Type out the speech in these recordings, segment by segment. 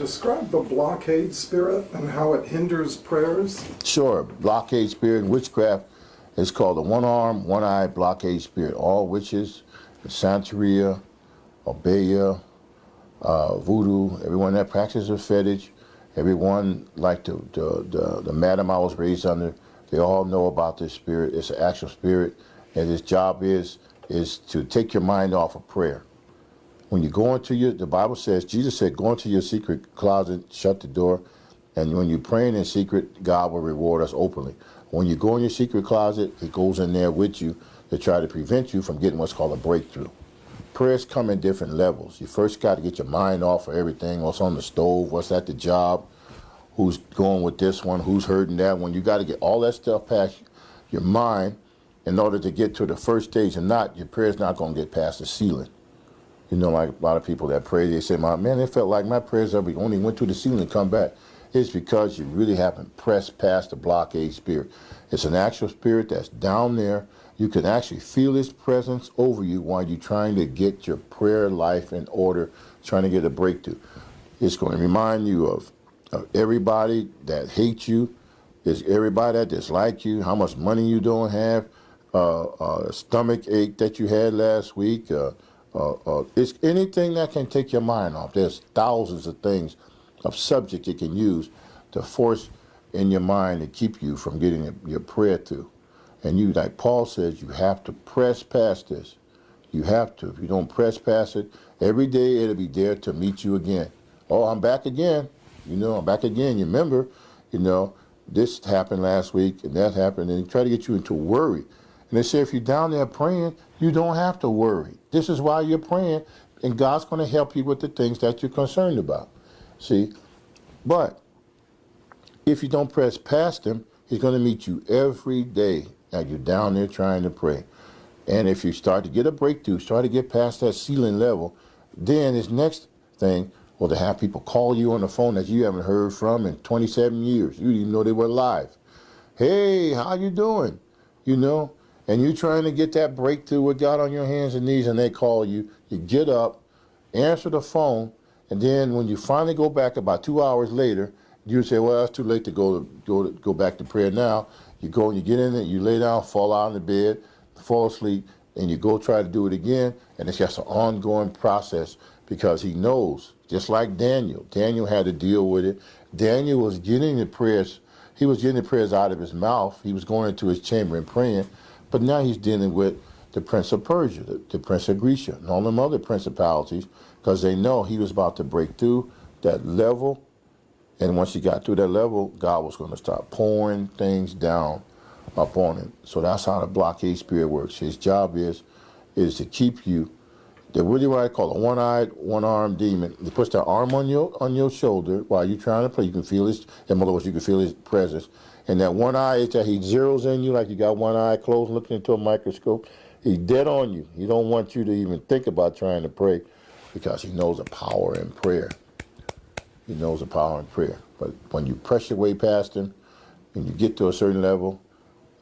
describe the blockade spirit and how it hinders prayers? Sure. Blockade spirit in witchcraft is called the one-arm, one-eye blockade spirit. All witches, Santeria, Obeya, voodoo, everyone that practices a fetish, everyone like the madam I was raised under, they all know about this spirit. It's an actual spirit, and its job is to take your mind off of prayer. When you go into the Bible says, Jesus said, go into your secret closet, shut the door, and when you're praying in secret, God will reward us openly. When you go in your secret closet, it goes in there with you to try to prevent you from getting what's called a breakthrough. Prayers come in different levels. You first got to get your mind off of everything, what's on the stove, what's at the job, who's going with this one, who's hurting that one. You got to get all that stuff past your mind in order to get to the first stage. And not, your prayer's not going to get past the ceiling. You know, like a lot of people that pray, they say, man, it felt like my prayers only went to the ceiling and come back. It's because you really haven't pressed past the blockade spirit. It's an actual spirit that's down there. You can actually feel its presence over you while you're trying to get your prayer life in order, trying to get a breakthrough. It's going to remind you of everybody that hates you, is everybody that dislike you, how much money you don't have, stomach ache that you had last week. It's anything that can take your mind off. There's thousands of things, of subject you can use to force in your mind to keep you from getting your prayer through. And you, like Paul says, you have to press past this. You have to. If you don't press past it, every day it'll be there to meet you again. Oh, I'm back again. You know, I'm back again. You remember, you know, this happened last week and that happened, and they try to get you into worry. And they say if you're down there praying, you don't have to worry. This is why you're praying, and God's going to help you with the things that you're concerned about. See? But if you don't press past him, he's going to meet you every day that you're down there trying to pray. And if you start to get a breakthrough, start to get past that ceiling level, then his next thing, well, to have people call you on the phone that you haven't heard from in 27 years. You didn't even know they were alive. Hey, how you doing? You know? And you're trying to get that breakthrough with God on your hands and knees, and they call you. You get up, answer the phone, and then when you finally go back about 2 hours later, you say, well, it's too late to go back to prayer now. You go and you get in it, you lay down, fall out in the bed, fall asleep, and you go try to do it again, and it's just an ongoing process because he knows, just like Daniel. Daniel had to deal with it. Daniel was getting the prayers. He was getting the prayers out of his mouth. He was going into his chamber and praying, but now he's dealing with the prince of Persia, the prince of Grecia, and all them other principalities, because they know he was about to break through that level. And once he got through that level, God was going to start pouring things down upon him. So that's how the blockade spirit works. His job is to keep you. They're really what I call a one-eyed, one-armed demon. He puts that arm on your shoulder while you're trying to pray. You can feel his, in other words, you can feel his presence. And that one eye is that he zeroes in you like you got one eye closed looking into a microscope. He's dead on you. He don't want you to even think about trying to pray because he knows the power in prayer. He knows the power in prayer. But when you press your way past him and you get to a certain level,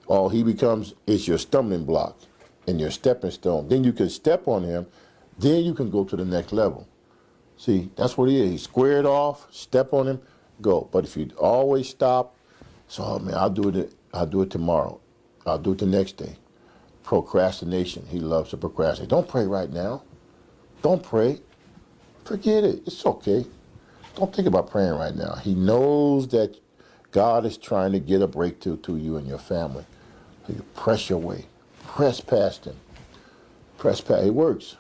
all he becomes is your stumbling block and your stepping stone. Then you can step on him. Then you can go to the next level. See, that's what he is. He's squared off, step on him, go. But if you always stop, so, oh man, I'll do it tomorrow. I'll do it the next day. Procrastination. He loves to procrastinate. Don't pray right now. Don't pray. Forget it. It's okay. Don't think about praying right now. He knows that God is trying to get a breakthrough to you and your family. So you press your way. Press past him. Press past. It works.